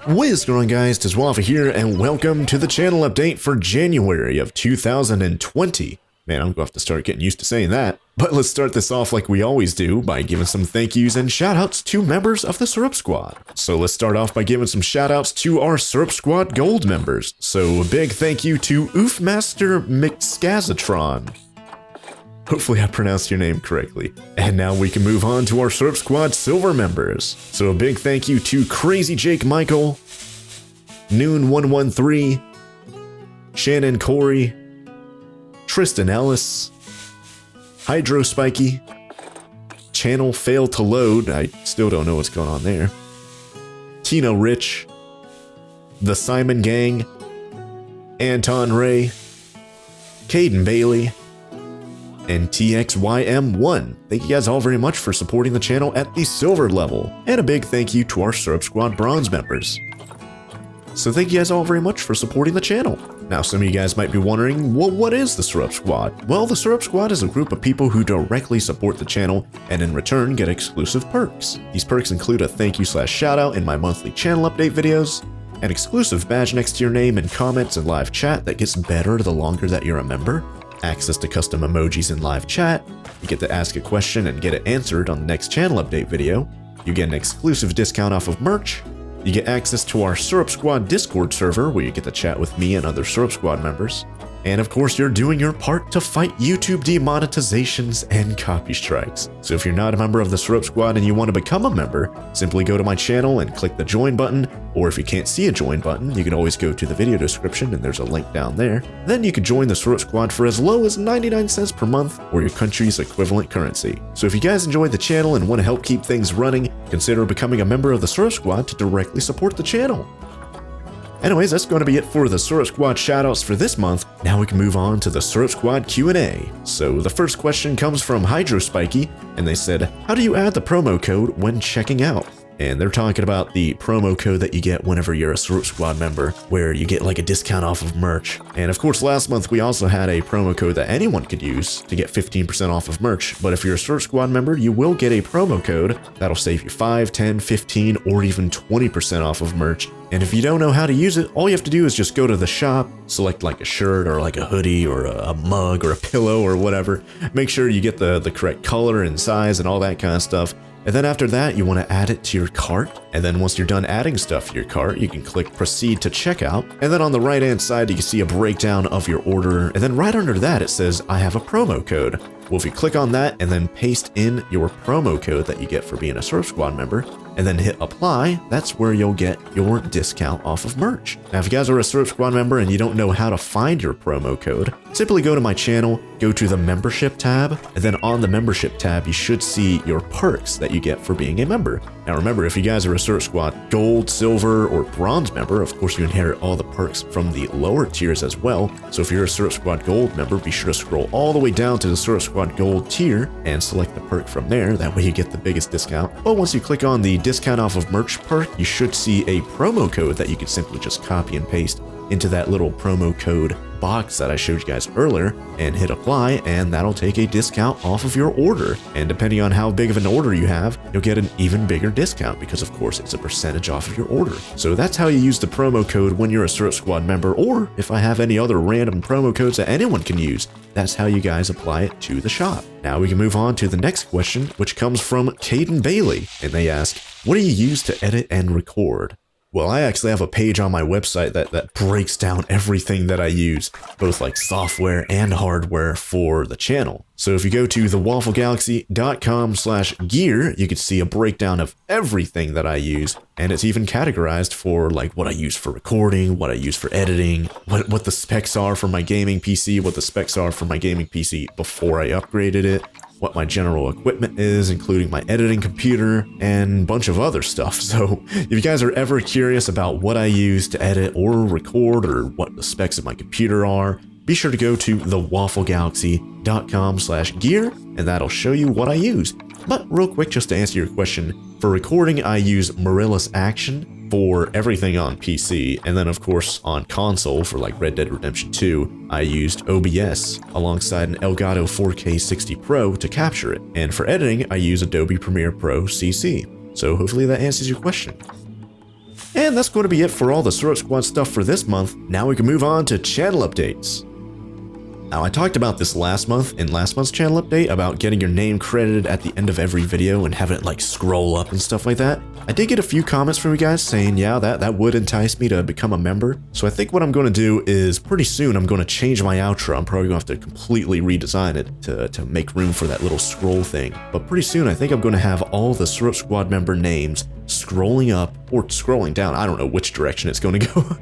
What is going on, guys? TheWaffle here, and welcome to the channel update for January of 2020. Man, I'm going to have to start getting used to saying that. But let's start this off like we always do by giving some thank yous and shoutouts to members of the Syrup Squad. So let's start off by giving some shoutouts to our Syrup Squad Gold members. So a big thank you to Oofmaster McScazatron. Hopefully I pronounced your name correctly. And now we can move on to our Syrup Squad Silver members. So a big thank you to Crazy Jake Michael, Noon113, Shannon Corey, Tristan Ellis, Hydro Spiky, Channel Failed to Load, I still don't know what's going on there, Tino Rich, The Simon Gang, Anton Ray, Caden Bailey, and TXYM1. Thank you guys all very much for supporting the channel at the silver level. And a big thank you to our Syrup Squad bronze members. So thank you guys all very much for supporting the channel. Now some of you guys might be wondering, well, what is the Syrup Squad? Well, the Syrup Squad is a group of people who directly support the channel and in return get exclusive perks. These perks include a thank you / shout out in my monthly channel update videos, an exclusive badge next to your name in comments and live chat that gets better the longer that you're a member, access to custom emojis in live chat, you get to ask a question and get it answered on the next channel update video, you get an exclusive discount off of merch, you get access to our Syrup Squad Discord server where you get to chat with me and other Syrup Squad members, and of course you're doing your part to fight YouTube demonetizations and copy strikes. So if you're not a member of the Syrup Squad and you want to become a member, simply go to my channel and click the join button, or if you can't see a join button, you can always go to the video description and there's a link down there. Then you can join the Syrup Squad for as low as 99 cents per month or your country's equivalent currency. So if you guys enjoy the channel and want to help keep things running, consider becoming a member of the Syrup Squad to directly support the channel. Anyways, that's going to be it for the Syrup Squad shoutouts for this month. Now we can move on to the Syrup Squad Q&A. So the first question comes from Hydro Spiky, and they said, how do you add the promo code when checking out? And they're talking about the promo code that you get whenever you're a Syrup Squad member, where you get like a discount off of merch. And of course, last month we also had a promo code that anyone could use to get 15% off of merch. But if you're a Syrup Squad member, you will get a promo code that'll save you 5, 10, 15, or even 20% off of merch. And if you don't know how to use it, all you have to do is just go to the shop, select like a shirt or like a hoodie or a mug or a pillow or whatever. Make sure you get the correct color and size and all that kind of stuff. And then after that, you want to add it to your cart. And then once you're done adding stuff to your cart, you can click proceed to checkout. And then on the right hand side, you can see a breakdown of your order. And then right under that, it says, I have a promo code. Well, if you click on that and then paste in your promo code that you get for being a Syrup Squad member, and then hit apply, that's where you'll get your discount off of merch. Now, if you guys are a Syrup Squad member and you don't know how to find your promo code, simply go to my channel, go to the membership tab, and then on the membership tab, you should see your perks that you get for being a member. Now remember, if you guys are a Syrup Squad Gold, Silver, or Bronze member, of course you inherit all the perks from the lower tiers as well. So if you're a Syrup Squad Gold member, be sure to scroll all the way down to the Syrup Squad Gold tier and select the perk from there. That way you get the biggest discount. But once you click on the discount off of merch perk, you should see a promo code that you can simply just copy and paste into that little promo code box that I showed you guys earlier and hit apply, and that'll take a discount off of your order. And depending on how big of an order you have, you'll get an even bigger discount because of course it's a percentage off of your order. So that's how you use the promo code when you're a Syrup Squad member, or if I have any other random promo codes that anyone can use, that's how you guys apply it to the shop. Now we can move on to the next question, which comes from Caden Bailey, and they ask, what do you use to edit and record? Well, I actually have a page on my website that breaks down everything that I use, both like software and hardware for the channel. So if you go to TheWaffleGalaxy.com/gear, you can see a breakdown of everything that I use, and it's even categorized for like what I use for recording, what I use for editing, what the specs are for my gaming PC, what the specs are for my gaming PC before I upgraded it, what my general equipment is, including my editing computer, and a bunch of other stuff. So if you guys are ever curious about what I use to edit or record, or what the specs of my computer are, be sure to go to TheWaffleGalaxy.com/gear, and that'll show you what I use. But real quick, just to answer your question, for recording I use Marilla's Action for everything on PC, and then of course on console for like Red Dead Redemption 2, I used OBS alongside an Elgato 4K 60 Pro to capture it, and for editing I use Adobe Premiere Pro CC. So hopefully that answers your question. And that's going to be it for all the Syrup Squad stuff for this month. Now we can move on to channel updates. Now, I talked about this last month in last month's channel update about getting your name credited at the end of every video and having it like scroll up and stuff like that. I did get a few comments from you guys saying, yeah, that would entice me to become a member. So I think what I'm going to do is pretty soon I'm going to change my outro. I'm probably going to have to completely redesign it to make room for that little scroll thing. But pretty soon I think I'm going to have all the Syrup Squad member names scrolling up or scrolling down. I don't know which direction it's going to go.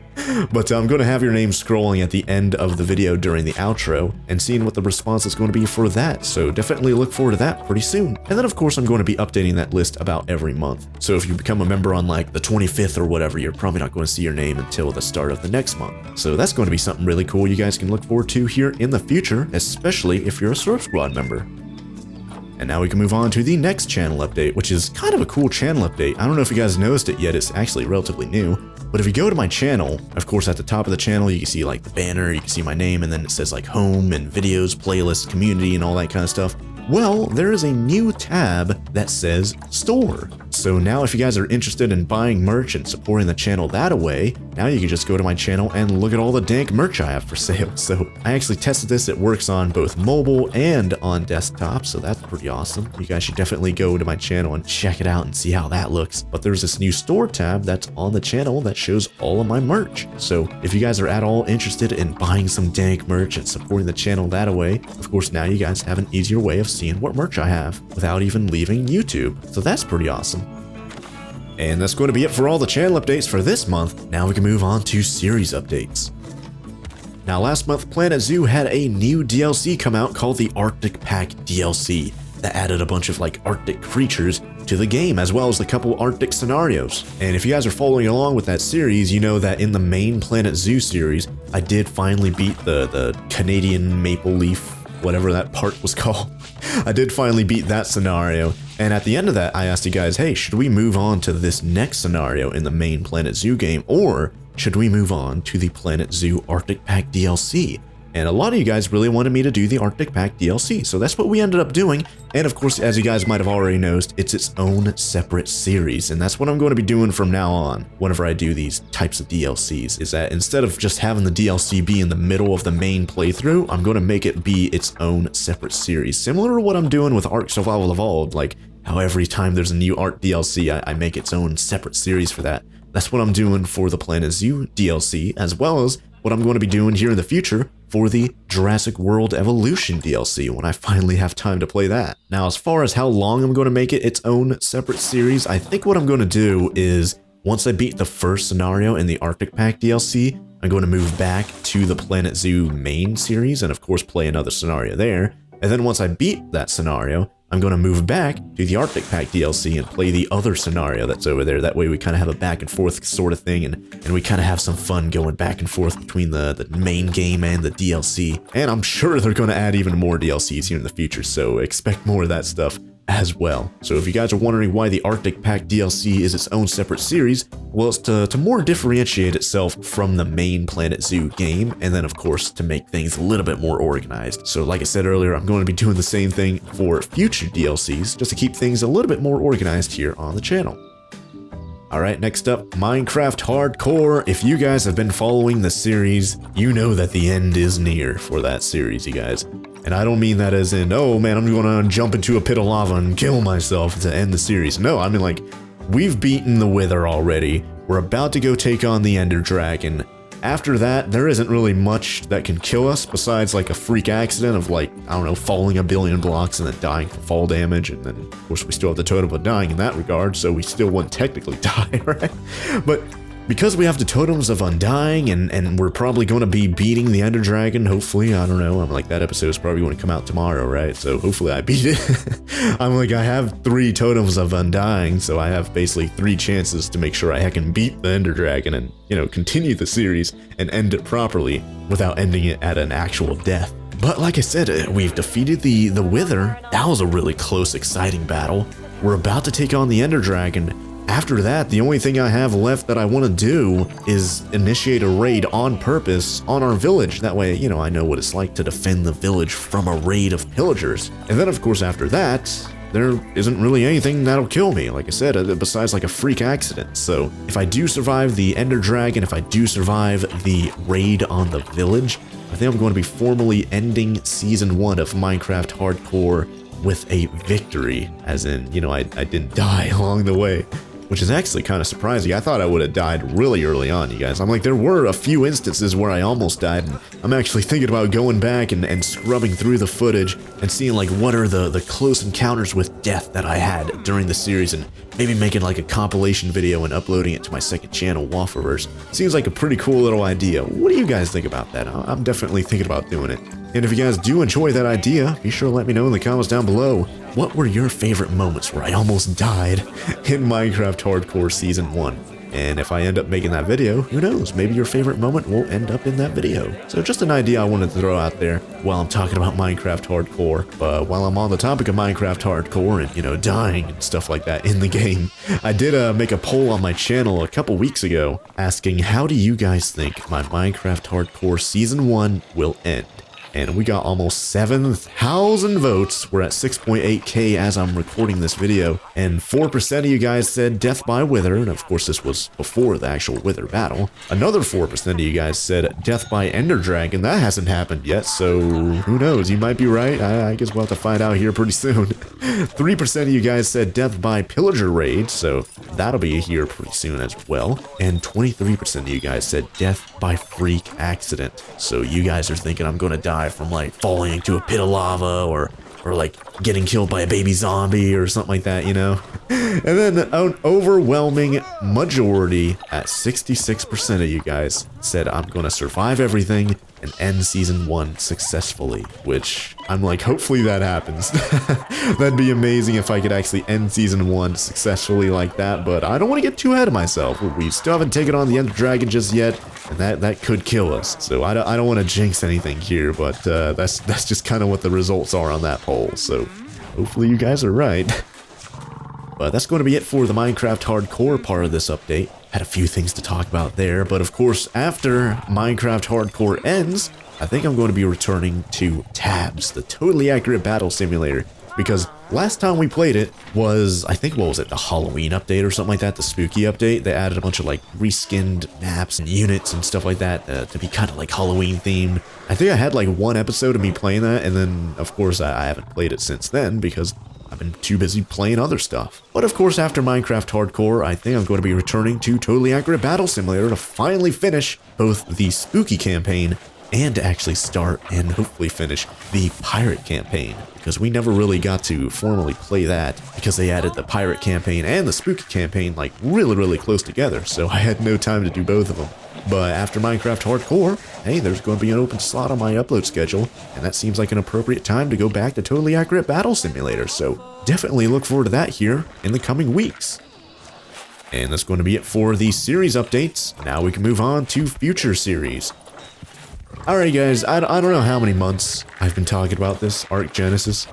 But I'm going to have your name scrolling at the end of the video during the outro and seeing what the response is going to be for that. So definitely look forward to that pretty soon. And then of course I'm going to be updating that list about every month. So if you become a member on like the 25th or whatever, you're probably not going to see your name until the start of the next month. So that's going to be something really cool you guys can look forward to here in the future, especially if you're a Syrup Squad member. And now we can move on to the next channel update, which is kind of a cool channel update. I don't know if you guys noticed it yet, it's actually relatively new. But if you go to my channel, of course at the top of the channel you can see like the banner, you can see my name, and then it says like home and videos, playlists, community, and all that kind of stuff. Well, there is a new tab that says store. So now if you guys are interested in buying merch and supporting the channel that way, now you can just go to my channel and look at all the dank merch I have for sale. So I actually tested this, it works on both mobile and on desktop, so that's pretty awesome. You guys should definitely go to my channel and check it out and see how that looks. But there's this new store tab that's on the channel that shows all of my merch. So if you guys are at all interested in buying some dank merch and supporting the channel that way, of course now you guys have an easier way of seeing what merch I have without even leaving YouTube. So that's pretty awesome. And that's going to be it for all the channel updates for this month. Now we can move on to series updates. Now last month, Planet Zoo had a new DLC come out called the Arctic Pack DLC that added a bunch of like Arctic creatures to the game, as well as a couple Arctic scenarios. And if you guys are following along with that series, you know that in the main Planet Zoo series, I did finally beat the Canadian maple leaf, whatever that part was called. I did finally beat that scenario, and at the end of that, I asked you guys, hey, should we move on to this next scenario in the main Planet Zoo game, or should we move on to the Planet Zoo Arctic Pack DLC? And a lot of you guys really wanted me to do the Arctic Pack DLC, so that's what we ended up doing. And of course, as you guys might have already noticed, it's its own separate series, and that's what I'm going to be doing from now on whenever I do these types of DLCs, is that instead of just having the DLC be in the middle of the main playthrough, I'm going to make it be its own separate series, similar to what I'm doing with ARK Survival Evolved, like how every time there's a new ARK DLC, I make its own separate series for that. That's what I'm doing for the Planet Zoo DLC, as well as what I'm going to be doing here in the future for the Jurassic World Evolution DLC when I finally have time to play that. Now, as far as how long I'm going to make it its own separate series, I think what I'm going to do is, once I beat the first scenario in the Arctic Pack DLC, I'm going to move back to the Planet Zoo main series and of course play another scenario there. And then once I beat that scenario, I'm going to move back to the Arctic Pack DLC and play the other scenario that's over there. That way we kind of have a back and forth sort of thing, and we kind of have some fun going back and forth between the main game and the DLC. And I'm sure they're going to add even more DLCs here in the future, so expect more of that stuff as well. So if you guys are wondering why the Arctic Pack DLC is its own separate series, well, it's to more differentiate itself from the main Planet Zoo game, and then of course to make things a little bit more organized. So like I said earlier, I'm going to be doing the same thing for future DLCs, just to keep things a little bit more organized here on the channel. Alright, next up, Minecraft Hardcore. If you guys have been following the series, you know that the end is near for that series, you guys. And I don't mean that as in, oh man, I'm gonna jump into a pit of lava and kill myself to end the series. No, I mean like, we've beaten the Wither already. We're about to go take on the Ender Dragon. After that, there isn't really much that can kill us besides like a freak accident of like, I don't know, falling a billion blocks and then dying from fall damage. And then of course we still have the totem of dying in that regard, so we still wouldn't technically die, right? But because we have the totems of undying and we're probably going to be beating the Ender Dragon, hopefully, I don't know, I'm like, that episode is probably going to come out tomorrow, right? So hopefully I beat it. I'm like, I have 3 totems of undying, so I have basically 3 chances to make sure I can beat the Ender Dragon and, you know, continue the series and end it properly without ending it at an actual death. But like I said, we've defeated the Wither. That was a really close, exciting battle. We're about to take on the Ender Dragon. After that, the only thing I have left that I want to do is initiate a raid on purpose on our village. That way, you know, I know what it's like to defend the village from a raid of pillagers. And then, of course, after that, there isn't really anything that'll kill me, like I said, besides like a freak accident. So if I do survive the Ender Dragon, if I do survive the raid on the village, I think I'm going to be formally ending Season 1 of Minecraft Hardcore with a victory, as in, you know, I didn't die along the way, which is actually kind of surprising. I thought I would have died really early on, you guys. I'm like, there were a few instances where I almost died, and I'm actually thinking about going back and scrubbing through the footage and seeing like what are the close encounters with death that I had during the series, and maybe making like a compilation video and uploading it to my second channel, Waffleverse. Seems like a pretty cool little idea. What do you guys think about that? I'm definitely thinking about doing it. And if you guys do enjoy that idea, be sure to let me know in the comments down below. What were your favorite moments where I almost died in Minecraft Hardcore Season 1? And if I end up making that video, who knows, maybe your favorite moment will end up in that video. So just an idea I wanted to throw out there while I'm talking about Minecraft Hardcore. But while I'm on the topic of Minecraft Hardcore and, you know, dying and stuff like that in the game, I did make a poll on my channel a couple weeks ago asking, how do you guys think my Minecraft Hardcore Season 1 will end? And we got almost 7,000 votes. We're at 6.8k as I'm recording this video. And 4% of you guys said death by wither. And of course, this was before the actual wither battle. Another 4% of you guys said death by ender dragon. That hasn't happened yet. So who knows? You might be right. I guess we'll have to find out here pretty soon. 3% of you guys said death by pillager raid. So that'll be here pretty soon as well. And 23% of you guys said death by freak accident. So you guys are thinking I'm going to die from like falling into a pit of lava or like getting killed by a baby zombie or something like that, you know? And then an overwhelming majority at 66% of you guys said I'm gonna survive everything and end Season 1 successfully, which I'm like, hopefully that happens. That'd be amazing if I could actually end Season 1 successfully like that, but I don't want to get too ahead of myself. We still haven't taken on the Ender Dragon just yet, and that could kill us. So I don't want to jinx anything here, but that's just kind of what the results are on that poll. So hopefully you guys are right. But that's going to be it for the Minecraft Hardcore part of this update. Had a few things to talk about there, but of course, after Minecraft Hardcore ends, I think I'm going to be returning to Tabs, the totally accurate battle simulator, because last time we played it was, I think, what was it, the Halloween update or something like that, the spooky update. They added a bunch of like reskinned maps and units and stuff like that to be kind of like Halloween themed. I think I had like one episode of me playing that, and then of course I haven't played it since then because I've been too busy playing other stuff. But of course, after Minecraft Hardcore, I think I'm going to be returning to Totally Accurate Battle Simulator to finally finish both the spooky campaign and to actually start and hopefully finish the pirate campaign, because we never really got to formally play that because they added the pirate campaign and the spooky campaign like really close together, so I had no time to do both of them. But after Minecraft Hardcore, hey, there's going to be an open slot on my upload schedule, and that seems like an appropriate time to go back to Totally Accurate Battle Simulator, so definitely look forward to that here in the coming weeks. And that's going to be it for the series updates. Now we can move on to future series. Alright guys, I don't know how many months I've been talking about this, ARK Genesis.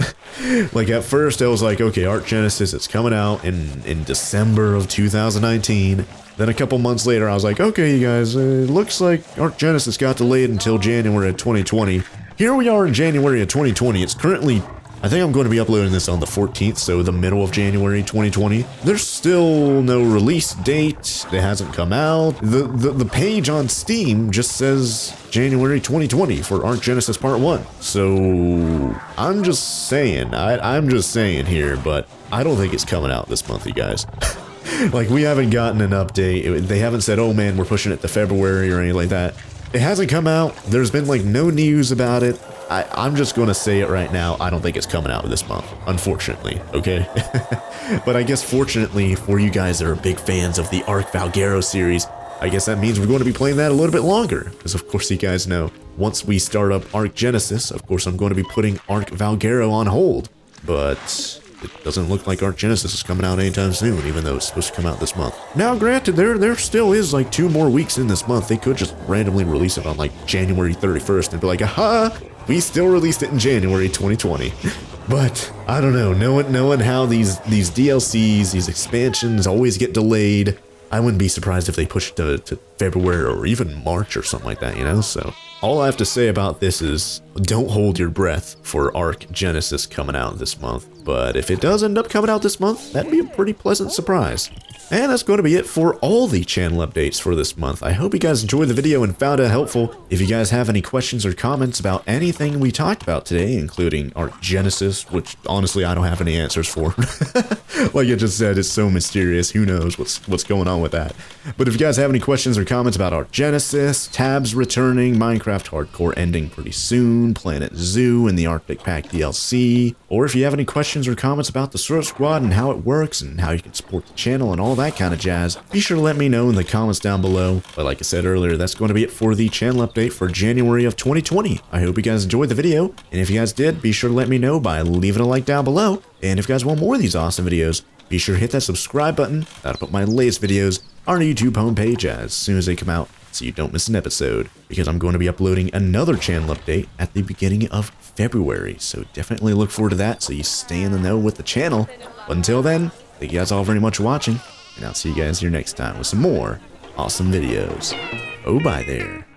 Like at first I was like, okay, ARK Genesis, it's coming out in December of 2019. Then a couple months later I was like, okay you guys, it looks like ARK Genesis got delayed until January of 2020. Here we are in January of 2020, it's currently, I think I'm going to be uploading this on the 14th, so the middle of January 2020. There's still no release date. It hasn't come out. The page on Steam just says January 2020 for ARK Genesis Part 1. So I'm just saying, I'm just saying here, but I don't think it's coming out this month, you guys. Like, we haven't gotten an update. They haven't said, oh man, we're pushing it to February or anything like that. It hasn't come out. There's been like no news about it. I'm just going to say it right now. I don't think it's coming out this month, unfortunately, okay? But I guess fortunately for you guys that are big fans of the ARK Valguero series, I guess that means we're going to be playing that a little bit longer. Because of course you guys know, once we start up ARK Genesis, of course I'm going to be putting ARK Valguero on hold. But it doesn't look like ARK Genesis is coming out anytime soon, even though it's supposed to come out this month. Now granted, there still is like 2 more weeks in this month. They could just randomly release it on like January 31st and be like, aha! We still released it in January 2020. But I don't know, knowing how these DLCs, these expansions always get delayed, I wouldn't be surprised if they push it to February or even March or something like that, you know? So All I have to say about this is don't hold your breath for ARK Genesis coming out this month. But if it does end up coming out this month, that'd be a pretty pleasant surprise. And that's going to be it for all the channel updates for this month. I hope you guys enjoyed the video and found it helpful. If you guys have any questions or comments about anything we talked about today, including ARK Genesis, which honestly I don't have any answers for. Like I just said, it's so mysterious. Who knows what's going on with that. But if you guys have any questions or comments about ARK Genesis, tabs returning, Minecraft Hardcore ending pretty soon, Planet Zoo and the Arctic Pack DLC, or if you have any questions or comments about the Search Squad and how it works and how you can support the channel and all that kind of jazz, be sure to let me know in the comments down below. But like I said earlier, that's going to be it for the channel update for January of 2020. I hope you guys enjoyed the video, and if you guys did, be sure to let me know by leaving a like down below. And if you guys want more of these awesome videos, be sure to hit that subscribe button. That'll put my latest videos on our YouTube homepage as soon as they come out, so you don't miss an episode, because I'm going to be uploading another channel update at the beginning of February. So definitely look forward to that so you stay in the know with the channel. But until then, thank you guys all very much for watching, and I'll see you guys here next time with some more awesome videos. Oh, bye there.